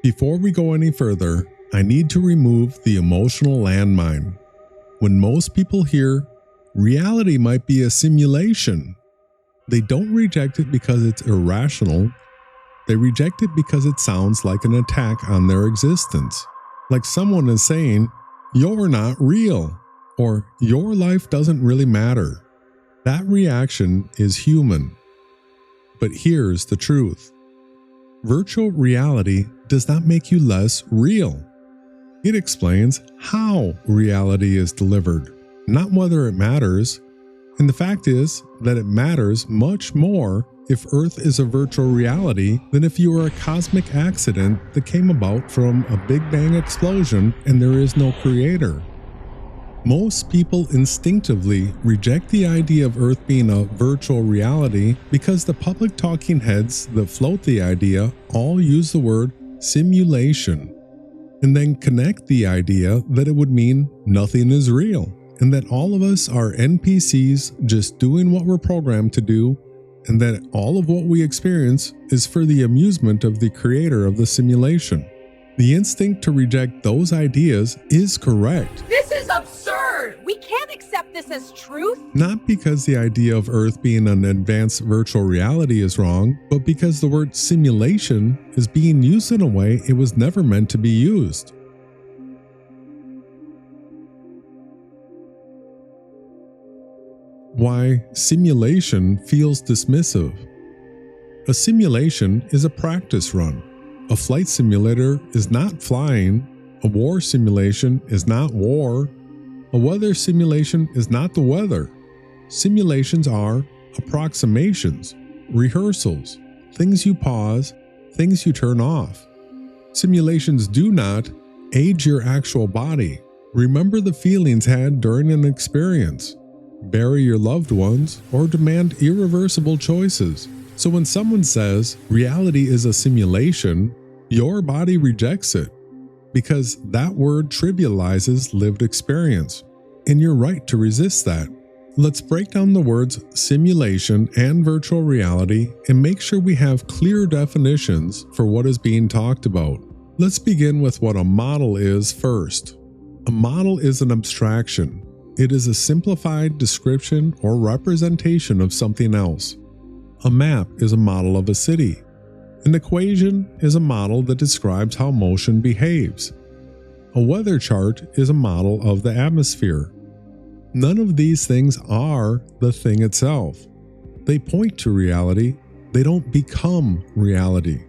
Before we go any further, I need to remove the emotional landmine. When most people hear, reality might be a simulation, they don't reject it because it's irrational. They reject it because it sounds like an attack on their existence. Like someone is saying, "You're not real," or "Your life doesn't really matter." That reaction is human. But here's the truth. Virtual reality does not make you less real. It explains how reality is delivered, not whether it matters. And the fact is that it matters much more if Earth is a virtual reality than if you are a cosmic accident that came about from a Big Bang explosion and there is no creator. Most people instinctively reject the idea of Earth being a virtual reality because the public talking heads that float the idea all use the word simulation and then connect the idea that it would mean nothing is real and that all of us are NPCs just doing what we're programmed to do, and that all of what we experience is for the amusement of the creator of the simulation. The instinct to reject those ideas is correct. This is absurd! We can't accept this as truth! Not because the idea of Earth being an advanced virtual reality is wrong, but because the word simulation is being used in a way it was never meant to be used. Why simulation feels dismissive. A simulation is a practice run. A flight simulator is not flying. A war simulation is not war. A weather simulation is not the weather. Simulations are approximations, rehearsals, things you pause, things you turn off. Simulations do not age your actual body. Remember the feelings had during an experience. Bury your loved ones, or demand irreversible choices. So when someone says reality is a simulation, your body rejects it because that word trivializes lived experience, and you're right to resist that. Let's break down the words simulation and virtual reality and make sure we have clear definitions for what is being talked about. Let's begin with what a model is first. A model is an abstraction. It is a simplified description or representation of something else. A map is a model of a city. An equation is a model that describes how motion behaves. A weather chart is a model of the atmosphere. None of these things are the thing itself. They point to reality. They don't become reality.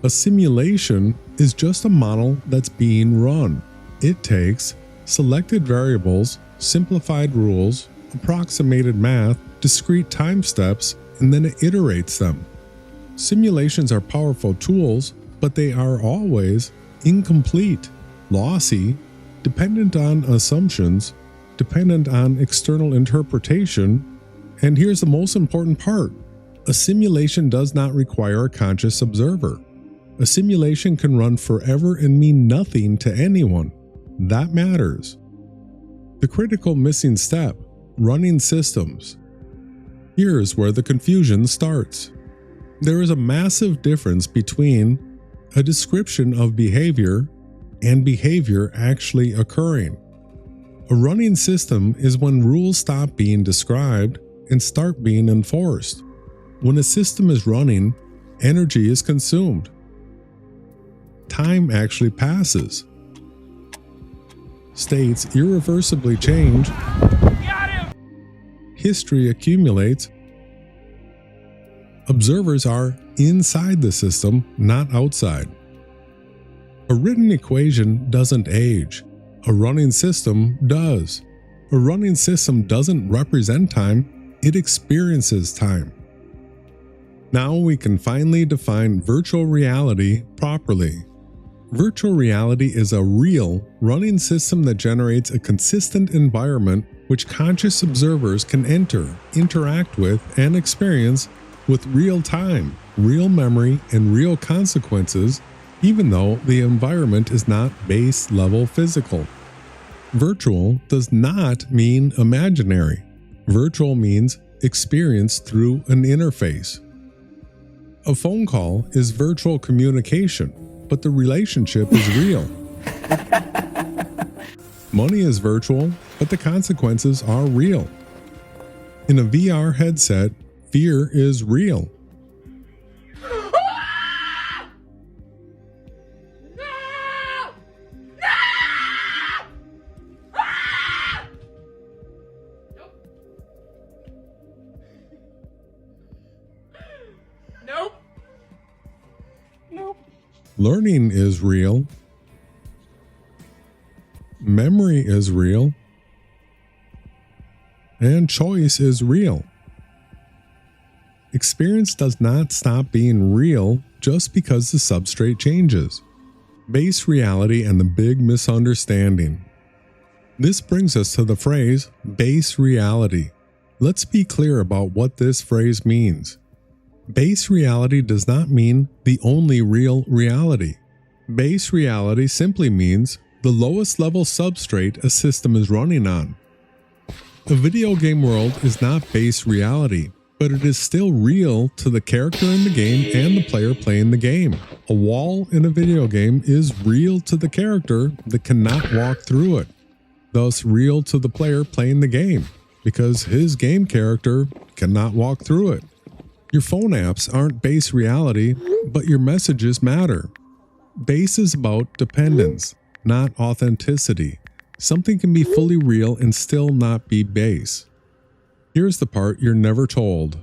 A simulation is just a model that's being run. It takes selected variables, simplified rules, approximated math, discrete time steps, and then it iterates them. Simulations are powerful tools, but they are always incomplete, lossy, dependent on assumptions, dependent on external interpretation, and here's the most important part. A simulation does not require a conscious observer. A simulation can run forever and mean nothing to anyone. That matters. The critical missing step, running systems. Here's where the confusion starts. There is a massive difference between a description of behavior and behavior actually occurring. A running system is when rules stop being described and start being enforced. When a system is running, energy is consumed. Time actually passes. States irreversibly change. History accumulates. Observers are inside the system, not outside. A written equation doesn't age. A running system does. A running system doesn't represent time, it experiences time. Now we can finally define virtual reality properly. Virtual reality is a real, running system that generates a consistent environment which conscious observers can enter, interact with, and experience with real time, real memory, and real consequences, even though the environment is not base level physical. Virtual does not mean imaginary. Virtual means experienced through an interface. A phone call is virtual communication. but the relationship is real. Money is virtual, but the consequences are real. In a VR headset, fear is real. Learning is real. Memory is real. And choice is real. Experience does not stop being real just because the substrate changes. Base reality and the big misunderstanding. This brings us to the phrase base reality. Let's be clear about what this phrase means. Base reality does not mean the only real reality. Base reality simply means the lowest level substrate a system is running on. A video game world is not base reality, but it is still real to the character in the game and the player playing the game. A wall in a video game is real to the character that cannot walk through it, thus real to the player playing the game, because his game character cannot walk through it. Your phone apps aren't base reality, but your messages matter. Base is about dependence, not authenticity. Something can be fully real and still not be base. Here's the part you're never told.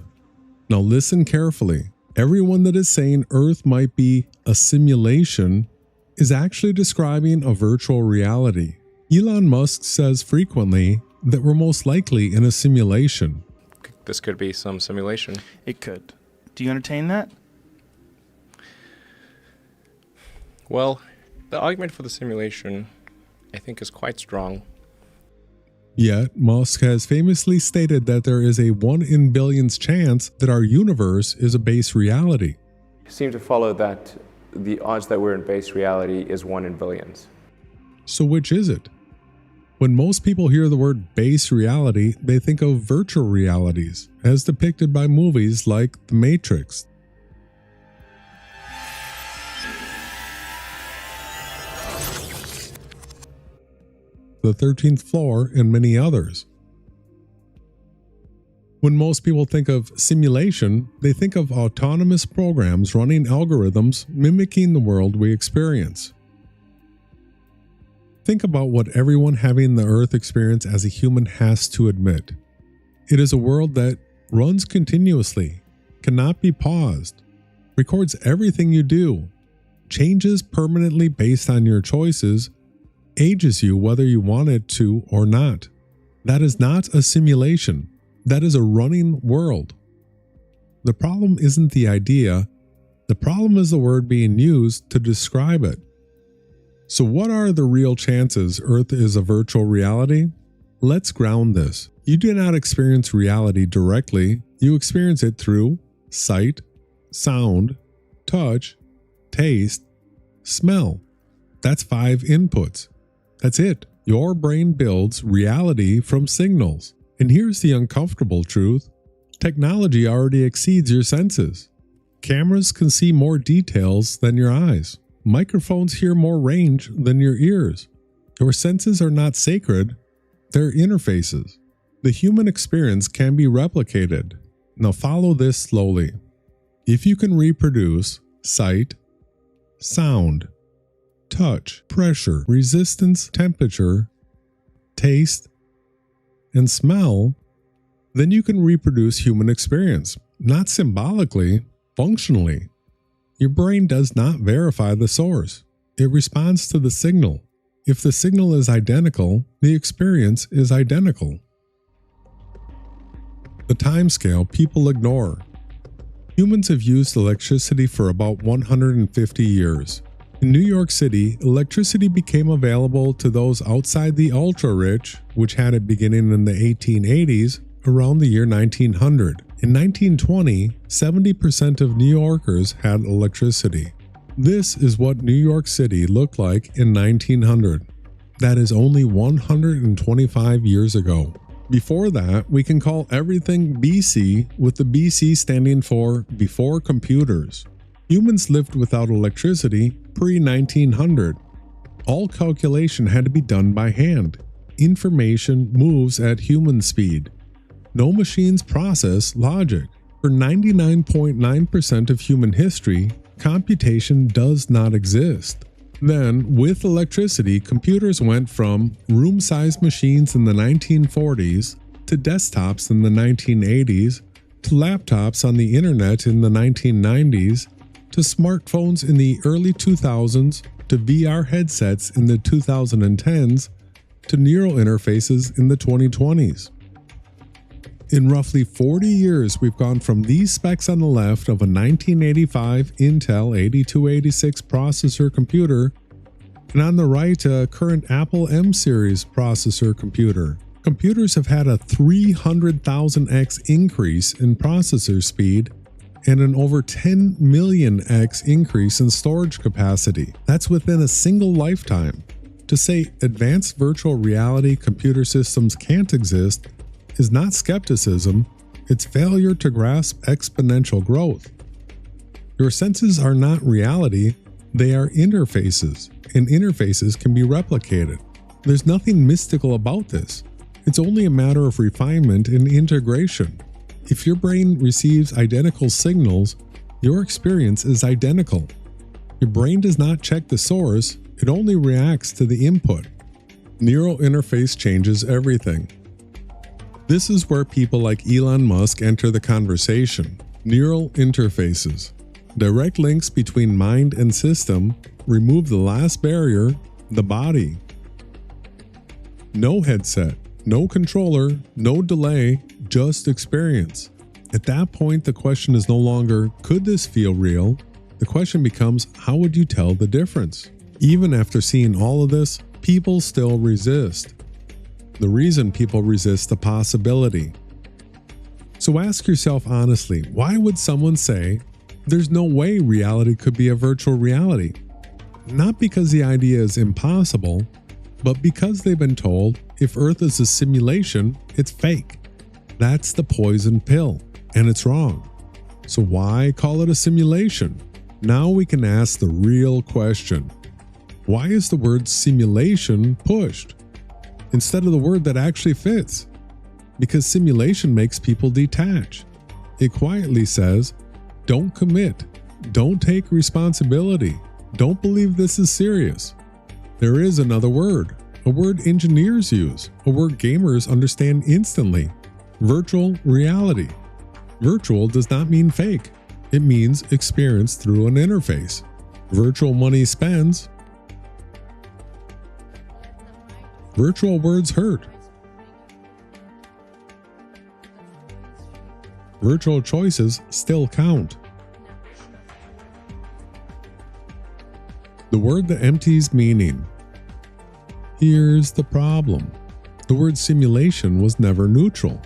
Now listen carefully. Everyone that is saying Earth might be a simulation is actually describing a virtual reality. Elon Musk says frequently that we're most likely in a simulation. This could be some simulation. It could. Do you entertain that? Well, the argument for the simulation, I think, is quite strong. Yet, Musk has famously stated that there is a 1 in billions chance that our universe is a base reality. It seems to follow that the odds that we're in base reality is 1 in billions. So which is it? When most people hear the word base reality, they think of virtual realities, as depicted by movies like The Matrix. The 13th Floor, and many others. When most people think of simulation, they think of autonomous programs running algorithms mimicking the world we experience. Think about what everyone having the Earth experience as a human has to admit. It is a world that runs continuously, cannot be paused, records everything you do, changes permanently based on your choices, ages you whether you want it to or not. That is not a simulation. That is a running world. The problem isn't the idea. The problem is the word being used to describe it. So what are the real chances Earth is a virtual reality? Let's ground this. You do not experience reality directly. You experience it through sight, sound, touch, taste, smell. That's 5 inputs. That's it. Your brain builds reality from signals. And here's the uncomfortable truth. Technology already exceeds your senses. Cameras can see more details than your eyes. Microphones hear more range than your ears. Your senses are not sacred, they're interfaces. The human experience can be replicated. Now follow this slowly. If you can reproduce sight, sound, touch, pressure, resistance, temperature, taste, and smell, then you can reproduce human experience, not symbolically, functionally. Your brain does not verify the source. It responds to the signal. If the signal is identical, the experience is identical. The timescale people ignore. Humans have used electricity for about 150 years. In New York City, electricity became available to those outside the ultra-rich, which had it beginning in the 1880s, around the year 1900. In 1920, 70% of New Yorkers had electricity. This is what New York City looked like in 1900. That is only 125 years ago. Before that, we can call everything BC, with the BC standing for before computers. Humans lived without electricity pre-1900. All calculation had to be done by hand. Information moves at human speed. No machines process logic. For 99.9% of human history, computation does not exist. Then, with electricity, computers went from room-sized machines in the 1940s to desktops in the 1980s to laptops on the internet in the 1990s to smartphones in the early 2000s to VR headsets in the 2010s to neural interfaces in the 2020s. In roughly 40 years, we've gone from these specs on the left of a 1985 Intel 8286 processor computer and on the right a current Apple M series processor computer. Computers have had a 300,000x increase in processor speed and an over 10 millionx increase in storage capacity. That's within a single lifetime. To say advanced virtual reality computer systems can't exist is not skepticism, it's failure to grasp exponential growth. Your senses are not reality, they are interfaces, and interfaces can be replicated. There's nothing mystical about this. It's only a matter of refinement and integration. If your brain receives identical signals, your experience is identical. Your brain does not check the source, it only reacts to the input. Neural interface changes everything. This is where people like Elon Musk enter the conversation. Neural interfaces. Direct links between mind and system remove the last barrier, the body. No headset, no controller, no delay, just experience. At that point, the question is no longer, could this feel real? The question becomes, how would you tell the difference? Even after seeing all of this, people still resist. The reason people resist the possibility. So ask yourself honestly, why would someone say, there's no way reality could be a virtual reality? Not because the idea is impossible, but because they've been told if Earth is a simulation, it's fake. That's the poison pill, and it's wrong. So why call it a simulation? Now we can ask the real question. Why is the word simulation pushed instead of the word that actually fits? Because simulation makes people detach. It quietly says, don't commit, don't take responsibility, don't believe this is serious. There is another word, a word engineers use, a word gamers understand instantly. Virtual reality. Virtual does not mean fake. It means experience through an interface. Virtual money spends. Virtual words hurt. Virtual choices still count. The word that empties meaning. Here's the problem. The word simulation was never neutral.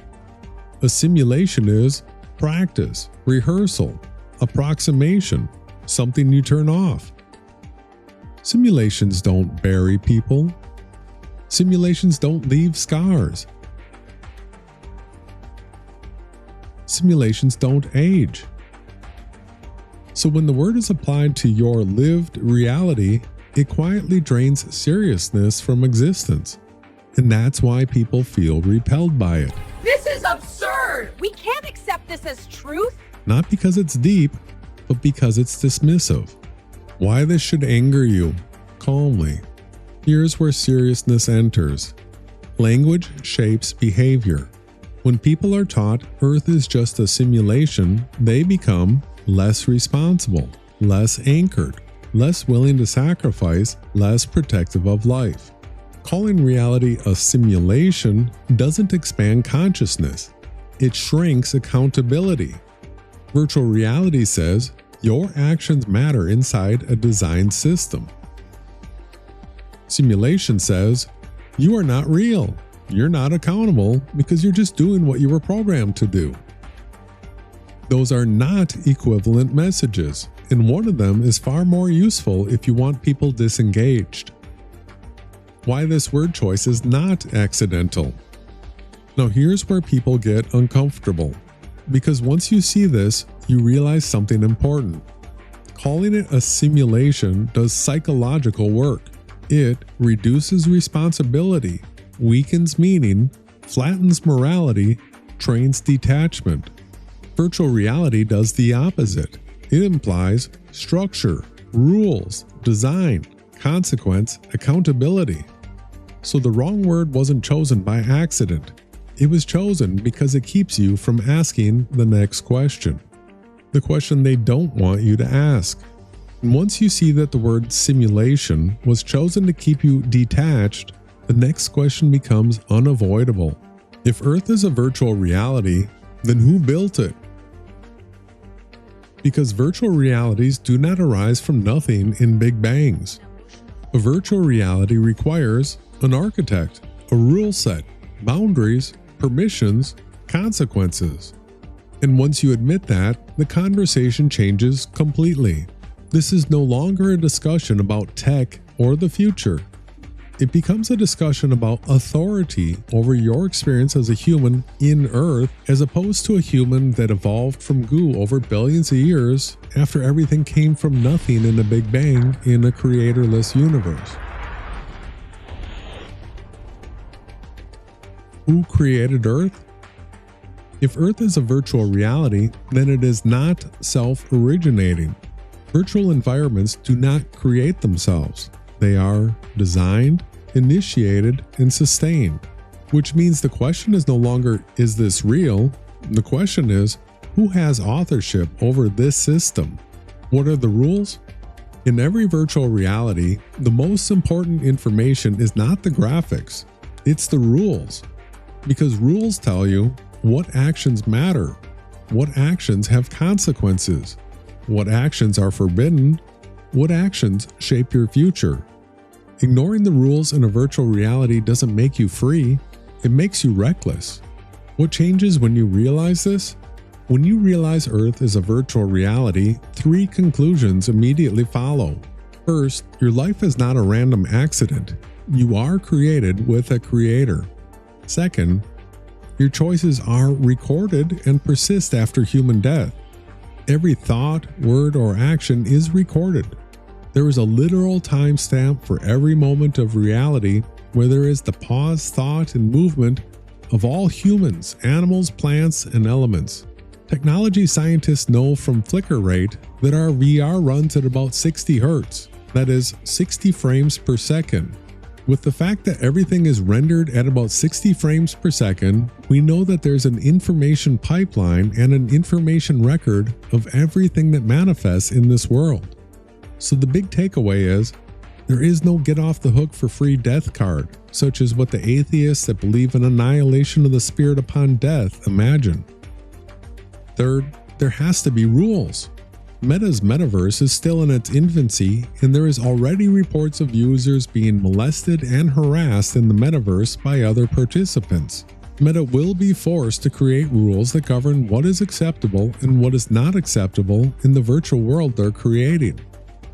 A simulation is practice, rehearsal, approximation, something you turn off. Simulations don't bury people. Simulations don't leave scars. Simulations don't age. So when the word is applied to your lived reality, it quietly drains seriousness from existence. And that's why people feel repelled by it. This is absurd! We can't accept this as truth! Not because it's deep, but because it's dismissive. Why this should anger you? Calmly. Here's where seriousness enters. Language shapes behavior. When people are taught Earth is just a simulation, they become less responsible, less anchored, less willing to sacrifice, less protective of life. Calling reality a simulation doesn't expand consciousness. It shrinks accountability. Virtual reality says your actions matter inside a designed system. Simulation says you are not real. You're not accountable because you're just doing what you were programmed to do. Those are not equivalent messages, and one of them is far more useful if you want people disengaged. Why this word choice is not accidental. Now here's where people get uncomfortable, because once you see this, you realize something important. Calling it a simulation does psychological work. It reduces responsibility, weakens meaning, flattens morality, trains detachment. Virtual reality does the opposite. It implies structure, rules, design, consequence, accountability. So the wrong word wasn't chosen by accident. It was chosen because it keeps you from asking the next question. The question they don't want you to ask. And once you see that the word simulation was chosen to keep you detached, the next question becomes unavoidable. If Earth is a virtual reality, then who built it? Because virtual realities do not arise from nothing in big bangs. A virtual reality requires an architect, a rule set, boundaries, permissions, consequences. And once you admit that, the conversation changes completely. This is no longer a discussion about tech or the future. It becomes a discussion about authority over your experience as a human in Earth, as opposed to a human that evolved from goo over billions of years after everything came from nothing in a Big Bang in a creatorless universe. Who created Earth? If Earth is a virtual reality, then it is not self-originating. Virtual environments do not create themselves. They are designed, initiated, and sustained. Which means the question is no longer, is this real? The question is, who has authorship over this system? What are the rules? In every virtual reality, the most important information is not the graphics, it's the rules. Because rules tell you what actions matter, what actions have consequences, what actions are forbidden, what actions shape your future. Ignoring the rules in a virtual reality doesn't make you free, it makes you reckless. What changes when you realize this? When you realize Earth is a virtual reality, 3 conclusions immediately follow. First, your life is not a random accident. You are created with a creator. Second, your choices are recorded and persist after human death. Every thought, word, or action is recorded. There is a literal timestamp for every moment of reality where there is the pause, thought, and movement of all humans, animals, plants, and elements. Technology scientists know from flicker rate that our VR runs at about 60 Hz, that is 60 frames per second. With the fact that everything is rendered at about 60 frames per second, we know that there's an information pipeline and an information record of everything that manifests in this world. So the big takeaway is, there is no get off the hook for free death card, such as what the atheists that believe in annihilation of the spirit upon death imagine. Third, there has to be rules. Meta's metaverse is still in its infancy, and there is already reports of users being molested and harassed in the metaverse by other participants. Meta will be forced to create rules that govern what is acceptable and what is not acceptable in the virtual world they're creating.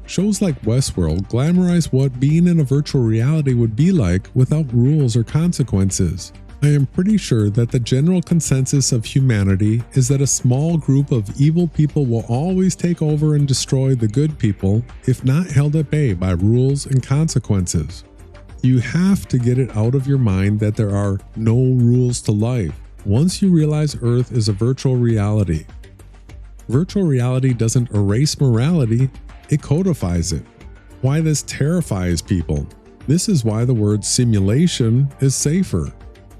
Shows like Westworld glamorize what being in a virtual reality would be like without rules or consequences. I am pretty sure that the general consensus of humanity is that a small group of evil people will always take over and destroy the good people if not held at bay by rules and consequences. You have to get it out of your mind that there are no rules to life once you realize Earth is a virtual reality. Virtual reality doesn't erase morality, it codifies it. Why this terrifies people? This is why the word simulation is safer.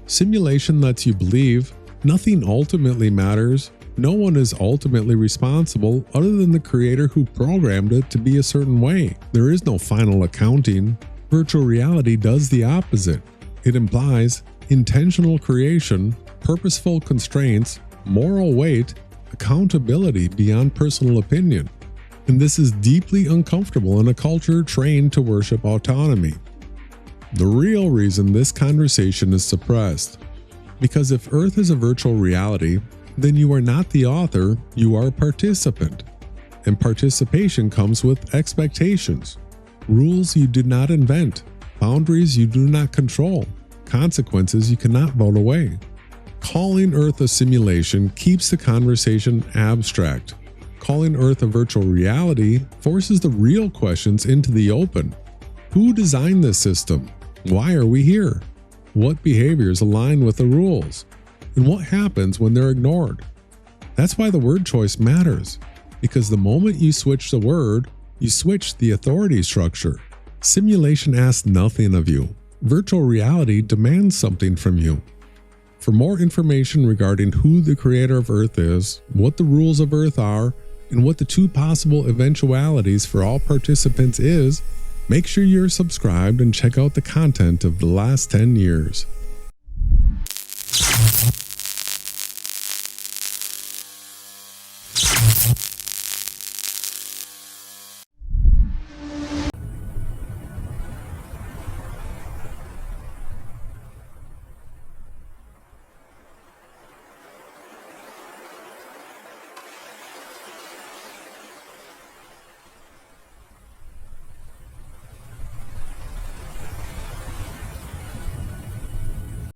Simulation lets you believe nothing ultimately matters, no one is ultimately responsible other than the creator who programmed it to be a certain way. There is no final accounting. Virtual reality does the opposite. It implies intentional creation, purposeful constraints, moral weight, accountability beyond personal opinion. And this is deeply uncomfortable in a culture trained to worship autonomy. The real reason this conversation is suppressed. Because if Earth is a virtual reality, then you are not the author, you are a participant. And participation comes with expectations. Rules you did not invent, boundaries you do not control, consequences you cannot vote away. Calling Earth a simulation keeps the conversation abstract. Calling Earth a virtual reality forces the real questions into the open. Who designed this system? Why are we here? What behaviors align with the rules? And what happens when they're ignored? That's why the word choice matters, because the moment you switch the word, you switch the authority structure. Simulation asks nothing of you. Virtual reality demands something from you. For more information regarding who the creator of Earth is, what the rules of Earth are, and what the two possible eventualities for all participants is, make sure you're subscribed and check out the content of the last 10 years.